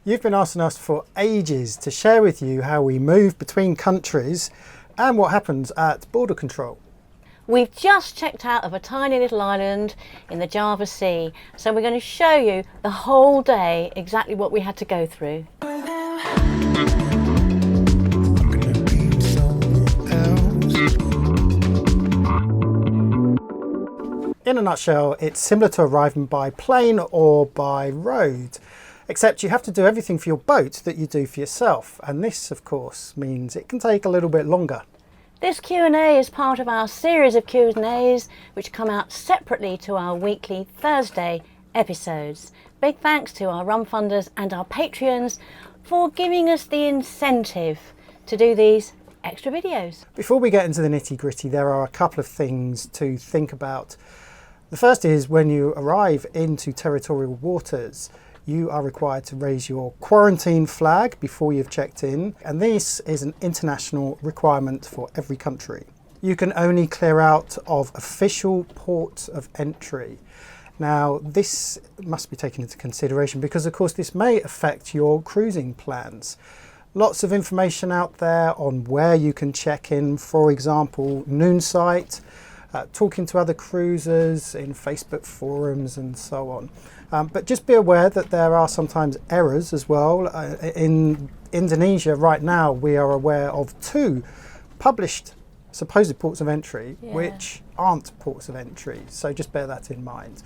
You've been asking us for ages to share with you how we move between countries and what happens at border control. We've just checked out of a tiny little island in the Java Sea, so we're going to show you the whole day exactly what we had to go through. In a nutshell, it's similar to arriving by plane or by road, except you have to do everything for your boat that you do for yourself, and this of course means it can take a little bit longer. This Q&A is part of our series of Q&As which come out separately to our weekly Thursday episodes. Big thanks to our Rum Funders and our Patreons for giving us the incentive to do these extra videos. Before we get into the nitty-gritty, there are a couple of things to think about. The first is when you arrive into territorial waters, you are required to raise your quarantine flag before you've checked in, and this is an international requirement for every country. You can only clear out of official ports of entry. Now, this must be taken into consideration because, of course, this may affect your cruising plans. Lots of information out there on where you can check in, for example, Noonsite, talking to other cruisers in Facebook forums and so on. But just be aware that there are sometimes errors as well. In Indonesia right now, we are aware of 2 published supposed ports of entry, which aren't ports of entry. So just bear that in mind.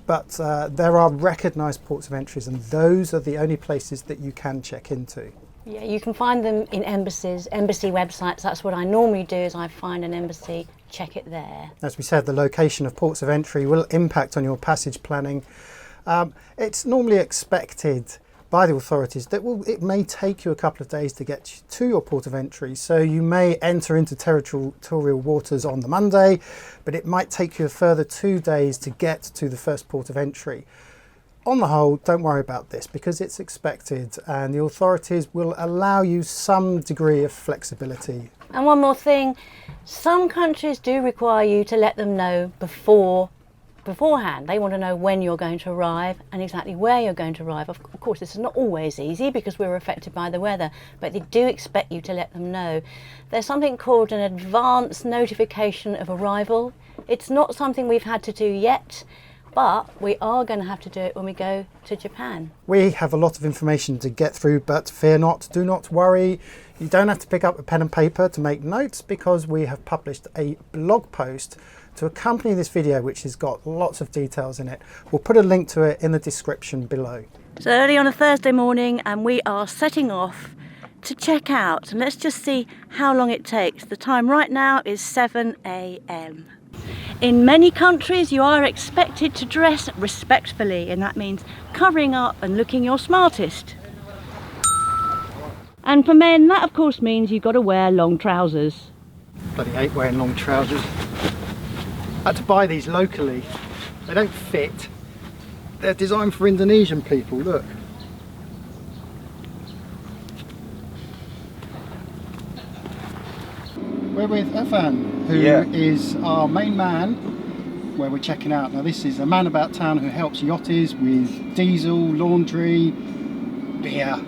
But there are recognised ports of entries, and those are the only places that you can check into. Yeah, you can find them in embassies, embassy websites. That's what I normally do, is I find an embassy, check it there. As we said, the location of ports of entry will impact on your passage planning. It's normally expected by the authorities that it may take you a couple of days to get to your port of entry. So you may enter into territorial waters on the Monday, but it might take you a further 2 days to get to the first port of entry. On the whole, don't worry about this because it's expected, and the authorities will allow you some degree of flexibility. And one more thing, some countries do require you to let them know beforehand. They want to know when you're going to arrive and exactly where you're going to arrive. Of course, this is not always easy because we're affected by the weather, but they do expect you to let them know. There's something called an advance notification of arrival. It's not something we've had to do yet, but we are going to have to do it when we go to Japan. We have a lot of information to get through, but fear not, do not worry. You don't have to pick up a pen and paper to make notes because we have published a blog post to accompany this video which has got lots of details in it. We'll put a link to it in the description below. It's early on a Thursday morning and we are setting off to check out, and let's just see how long it takes. The time right now is 7 AM. In many countries you are expected to dress respectfully, and that means covering up and looking your smartest. And for men, that of course means you've got to wear long trousers. Bloody hate wearing long trousers. I had to buy these locally. They don't fit. They're designed for Indonesian people, look. We're with Evan, who is our main man where we're checking out. Now this is a man about town who helps yachties with diesel, laundry, beer.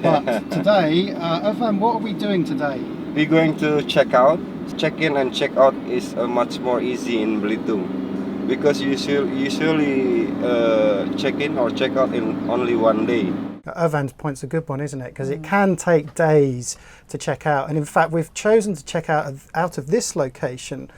But today, Evan, what are we doing today? We're going to check out. Check-in and check-out is much more easy in Belitung because you usually check-in or check-out in only 1 day. Irvan's point's a good one, isn't it? Because it can take days to check out, and in fact we've chosen to check out of this location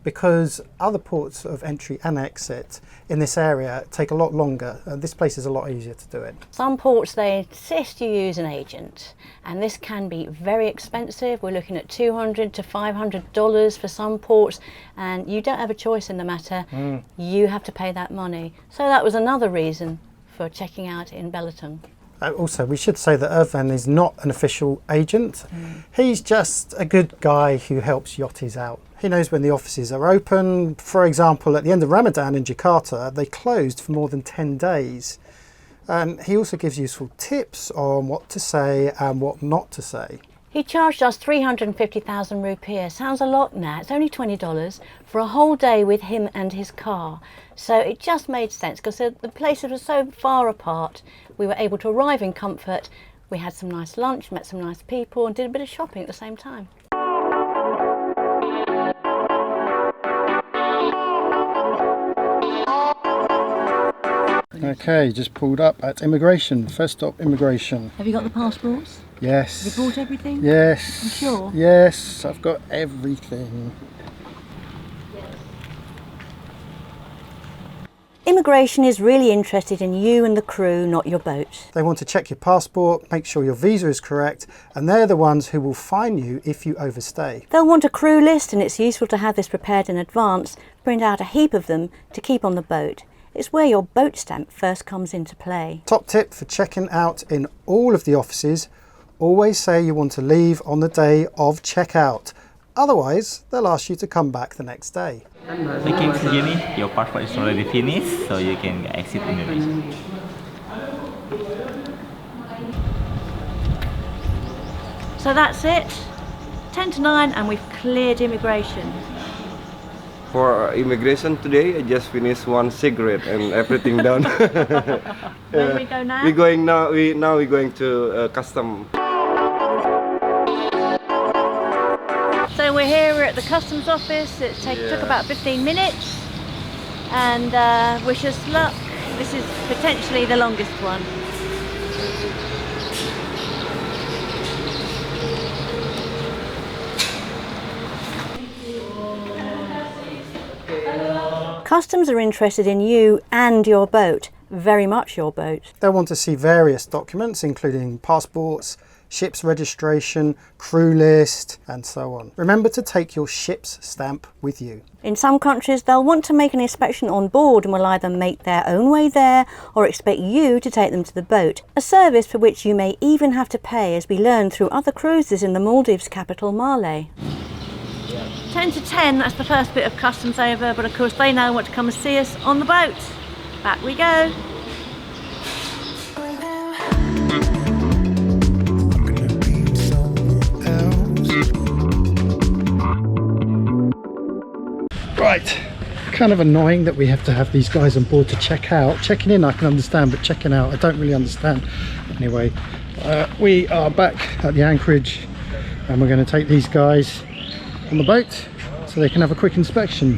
because other ports of entry and exit in this area take a lot longer. This place is a lot easier to do it. Some ports, they insist you use an agent, and this can be very expensive. We're looking at $200 to $500 for some ports, and you don't have a choice in the matter. You have to pay that money. So that was another reason for checking out in Belitung. Also, we should say that Irvan is not an official agent. He's just a good guy who helps yachties out. He knows when the offices are open. For example, at the end of Ramadan in Jakarta, they closed for more than 10 days. And he also gives useful tips on what to say and what not to say. He charged us 350,000 rupiah. Sounds a lot now. It's only $20 for a whole day with him and his car. So it just made sense because the places were so far apart. We were able to arrive in comfort. We had some nice lunch, met some nice people and did a bit of shopping at the same time. Okay, just pulled up at immigration. First stop, immigration. Have you got the passports? Yes. Have you brought everything? Yes. You sure? Yes, I've got everything. Immigration is really interested in you and the crew, not your boat. They want to check your passport, make sure your visa is correct, and they're the ones who will fine you if you overstay. They'll want a crew list, and it's useful to have this prepared in advance. Print out a heap of them to keep on the boat. It's where your boat stamp first comes into play. Top tip for checking out in all of the offices, always say you want to leave on the day of checkout. Otherwise, they'll ask you to come back the next day. Looking skinny, your passport is already finished, so you can exit Indonesia. So that's it. 10 to 9 and we've cleared immigration. For immigration today, I just finished one cigarette and everything done. Where do we go now? We're going to custom. So we're here, we're at the customs office. It took about 15 minutes and wish us luck. This is potentially the longest one. Customs are interested in you and your boat, very much your boat. They'll want to see various documents, including passports, ship's registration, crew list, and so on. Remember to take your ship's stamp with you. In some countries, they'll want to make an inspection on board and will either make their own way there or expect you to take them to the boat, a service for which you may even have to pay, as we learned through other cruises in the Maldives capital, Male. 10 to 10, that's the first bit of customs over, but of course they now want to come and see us on the boat. Back we go. Right, kind of annoying that we have to have these guys on board to check out. Checking in I can understand, but checking out I don't really understand. Anyway, we are back at the anchorage and we're going to take these guys on the boat so they can have a quick inspection.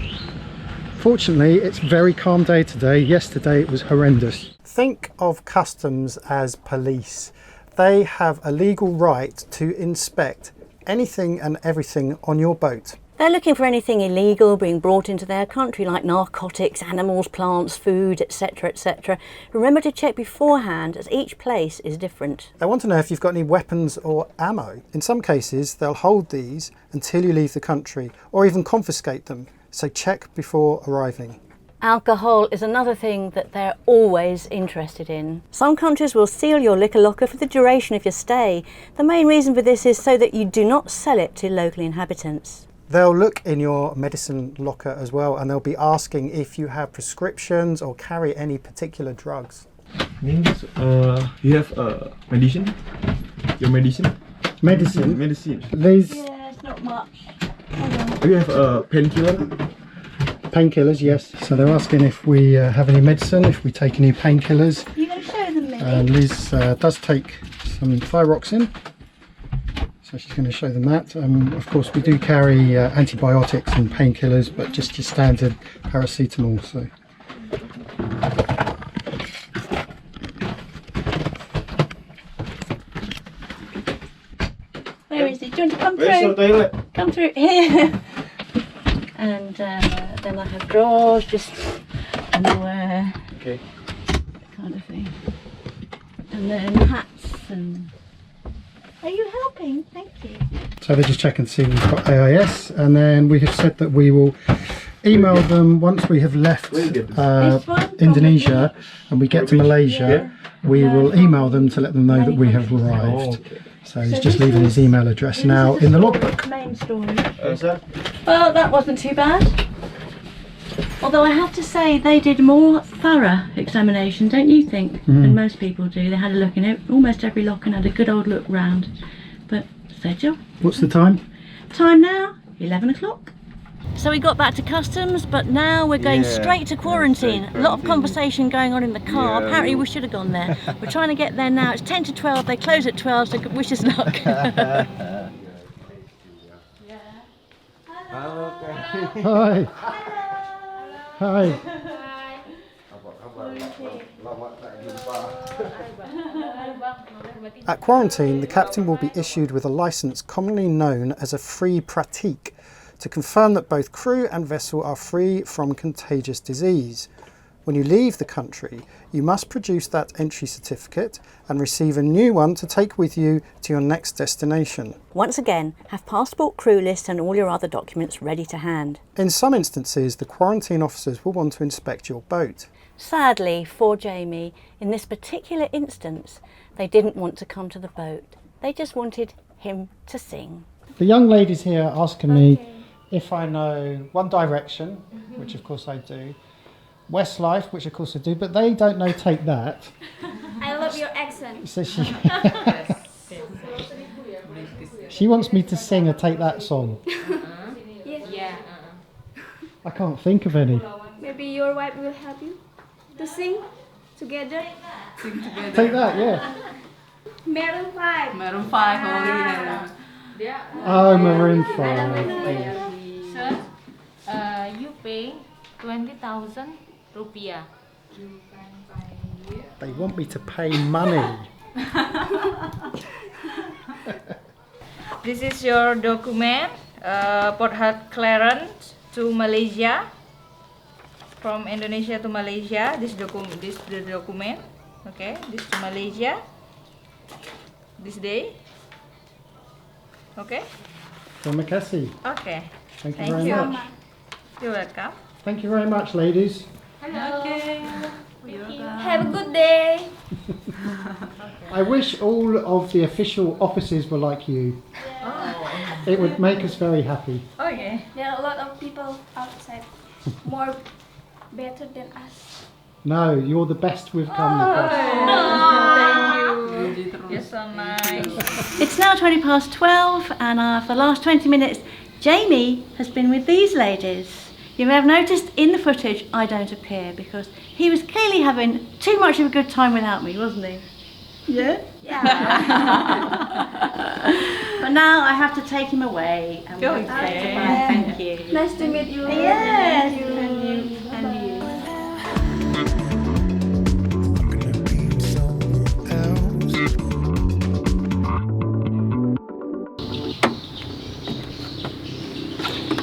Fortunately, it's a very calm day today. Yesterday it was horrendous. Think of customs as police. They have a legal right to inspect anything and everything on your boat. They're looking for anything illegal being brought into their country, like narcotics, animals, plants, food, etc, etc. Remember to check beforehand, as each place is different. They want to know if you've got any weapons or ammo. In some cases, they'll hold these until you leave the country, or even confiscate them. So check before arriving. Alcohol is another thing that they're always interested in. Some countries will seal your liquor locker for the duration of your stay. The main reason for this is so that you do not sell it to local inhabitants. They'll look in your medicine locker as well, and they'll be asking if you have prescriptions or carry any particular drugs. Means you have medicine? Your medicine? Medicine? Medicine. These Yes, not much. You have painkiller? painkillers, yes. So they're asking if we have any medicine, if we take any painkillers. You're going to show them, Millie? Liz does take some thyroxine. So she's going to show them that. Of course, we do carry antibiotics and painkillers, but just your standard paracetamol. So. Where is he? Do you want to come Where's your through? toilet? Come through here. And then I have drawers, just underwear, Okay. kind of thing. And then hats and... Are you helping? Thank you. So they're just checking to see we've got AIS, and then we have said that we will email them once we have left Indonesia and we get to Malaysia. We will email them to let them know that we have arrived. Okay. So he's just leaving his email address now in the logbook. Main story. Sir? Well, that wasn't too bad. Although I have to say they did more thorough examination, don't you think, than most people do. They had a look in almost every lock and had a good old look round. But Settle. What's the time? Time now, 11 o'clock. So we got back to customs, but now we're going straight to quarantine. A lot of conversation going on in the car. Yeah, Apparently we should have gone there. We're trying to get there now. It's 10 to 12. They close at 12, so wish us luck. Hi. Hi. At quarantine, the captain will be issued with a licence commonly known as a free pratique to confirm that both crew and vessel are free from contagious disease. When you leave the country, you must produce that entry certificate and receive a new one to take with you to your next destination. Once again, have passport, crew list and all your other documents ready to hand. In some instances, the quarantine officers will want to inspect your boat. Sadly for Jamie, in this particular instance, they didn't want to come to the boat. They just wanted him to sing. The young ladies here are asking me if I know One Direction, which of course I do, Westlife, which of course I do, but they don't know Take That. I love your accent. So she wants me to sing a Take That song. Yeah. I can't think of any. Maybe your wife will help you to sing together. Take That, yeah. Maroon 5. Maroon 5, oh yeah. Oh, Maroon 5. Sir, you pay 20,000 rupiah. They want me to pay money. This is your document, port heart clearance to Malaysia. From Indonesia to Malaysia, this the document. Okay, this to Malaysia. This day. Okay. Terima kasih. Okay. Thank you very much. You're welcome. Thank you very much, ladies. Okay. Have a good day. I wish all of the official officers were like you. It would make us very happy. Okay. There are a lot of people outside more better than us. No, you're the best we've come across. Thank you. You're so nice. It's now 20 past 12 and for the last 20 minutes Jamie has been with these ladies. You may have noticed in the footage I don't appear because he was clearly having too much of a good time without me, wasn't he? Yeah? Yeah. But now I have to take him away and we'll Okay. say goodbye. Thank you. Nice to meet you. Yes, Thank you. and you, and you.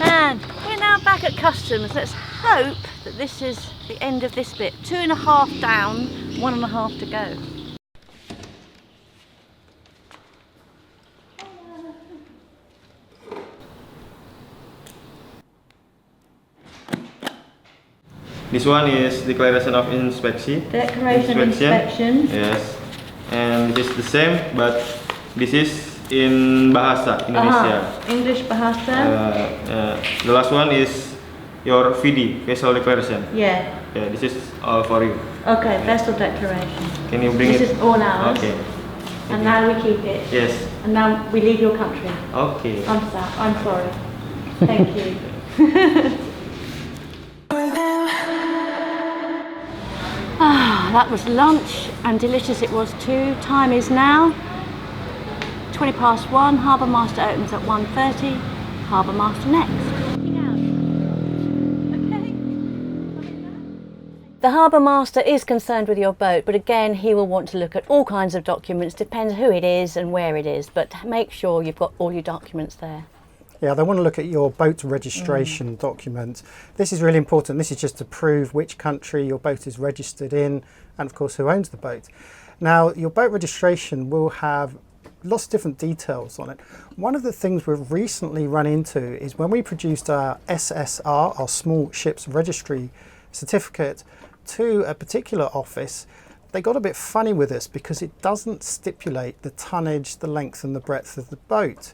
And we're now back at customs. Let's hope that this is the end of this bit. 2.5 down, 1.5 to go. This one is declaration of inspection. Declaration of inspection. Yes. And this is the same, but this is in Bahasa Indonesia. English Bahasa. The last one is your VD, vessel declaration. Yeah. Yeah, this is all for you. Okay, vessel declaration. Can you bring This it? is all ours. Okay. And now we keep it. Yes. And now we leave your country. Okay. I'm sorry. Thank you. That was lunch and delicious it was too. Time is now 20 past 1. Harbormaster opens at 1:30. Harbormaster next. The Harbormaster is concerned with your boat, but again he will want to look at all kinds of documents, depends who it is and where it is, but make sure you've got all your documents there. Yeah, they want to look at your boat registration document. This is really important. This is just to prove which country your boat is registered in and of course who owns the boat. Now your boat registration will have lots of different details on it. One of the things we've recently run into is when we produced our SSR, our Small Ships Registry Certificate, to a particular office, they got a bit funny with us because it doesn't stipulate the tonnage, the length and the breadth of the boat.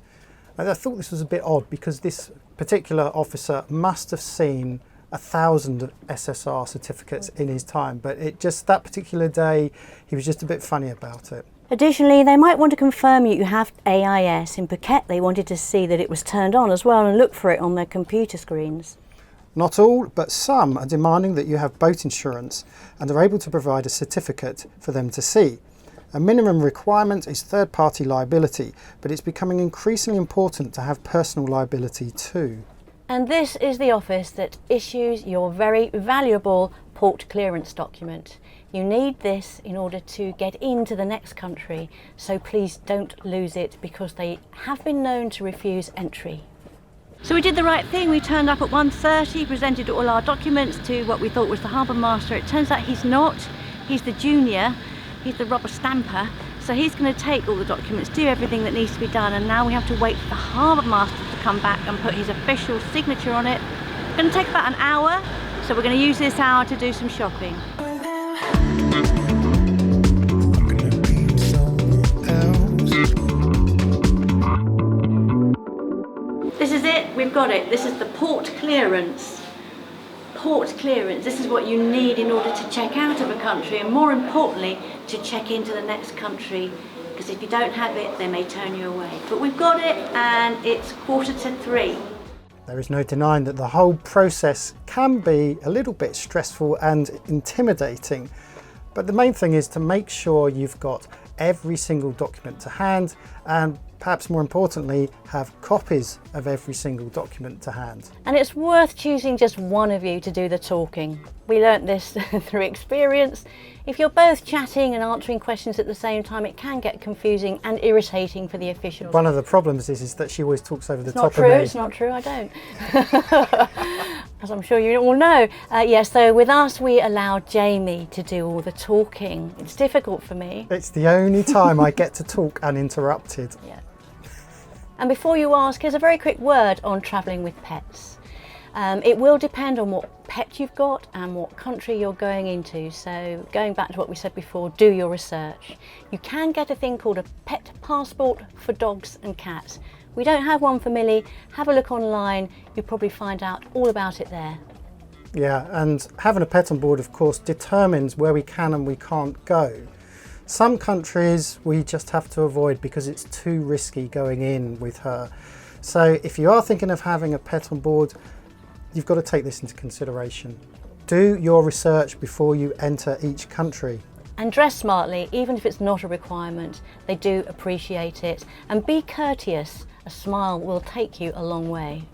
And I thought this was a bit odd because this particular officer must have seen 1,000 SSR certificates in his time, but it just that particular day he was just a bit funny about it. Additionally, they might want to confirm you have AIS. In Phuket, they wanted to see that it was turned on as well and look for it on their computer screens. Not all, but some are demanding that you have boat insurance and are able to provide a certificate for them to see. A minimum requirement is third-party liability, but it's becoming increasingly important to have personal liability too. And this is the office that issues your very valuable port clearance document. You need this in order to get into the next country, so please don't lose it because they have been known to refuse entry. So we did the right thing. We turned up at 1:30, presented all our documents to what we thought was the Harbormaster. It turns out he's not. He's the junior. He's the rubber stamper. So he's going to take all the documents, do everything that needs to be done, and now we have to wait for the Harbormaster to come back and put his official signature on it. It's going to take about an hour, so we're going to use this hour to do some shopping. This is it, we've got it. This is the port clearance. Port clearance, this is what you need in order to check out of a country, and more importantly, to check into the next country, because if you don't have it, they may turn you away. But we've got it, and it's 2:45. There is no denying that the whole process can be a little bit stressful and intimidating, but the main thing is to make sure you've got every single document to hand, and perhaps more importantly, have copies of every single document to hand. And it's worth choosing just one of you to do the talking. We learnt this through experience. If you're both chatting and answering questions at the same time, it can get confusing and irritating for the officials. One of the problems is that she always talks over the top of me. of me. It's not true, I don't. As I'm sure you all know. Yes, so with us, we allow Jamie to do all the talking. It's difficult for me. It's the only time I get to talk uninterrupted. Yeah. And before you ask, here's a very quick word on travelling with pets. It will depend on what pet you've got and what country you're going into. So going back to what we said before, do your research. You can get a thing called a pet passport for dogs and cats. We don't have one for Millie. Have a look online. You'll probably find out all about it there. Yeah, and having a pet on board, of course, determines where we can and we can't go. Some countries we just have to avoid because it's too risky going in with her. So if you are thinking of having a pet on board, you've got to take this into consideration. Do your research before you enter each country. And dress smartly, even if it's not a requirement. They do appreciate it. And be courteous. A smile will take you a long way.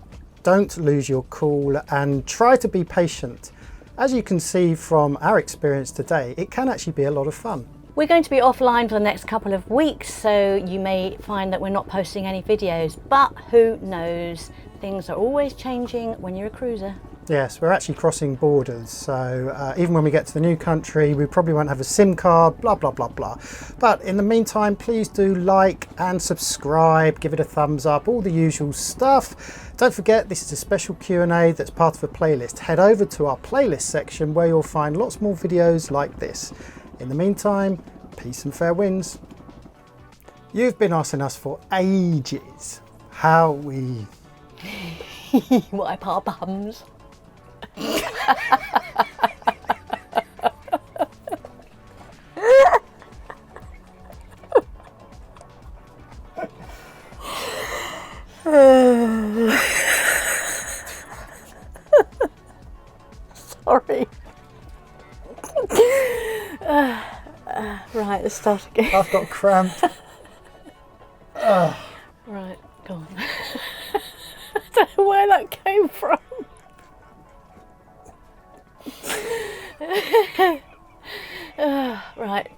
Don't lose your cool and try to be patient. As you can see from our experience today, it can actually be a lot of fun. We're going to be offline for the next couple of weeks, so you may find that we're not posting any videos, but who knows? Things are always changing when you're a cruiser. Yes, we're actually crossing borders, so even when we get to the new country, we probably won't have a SIM card, blah, blah, blah, blah. But in the meantime, please do like and subscribe, give it a thumbs up, all the usual stuff. Don't forget, this is a special Q&A that's part of a playlist. Head over to our playlist section where you'll find lots more videos like this. In the meantime, peace and fair winds. You've been asking us for ages how we wipe our bums. Sorry. Right, let's start again. I've got cramp. Right, go on. I don't know where that came from. Right.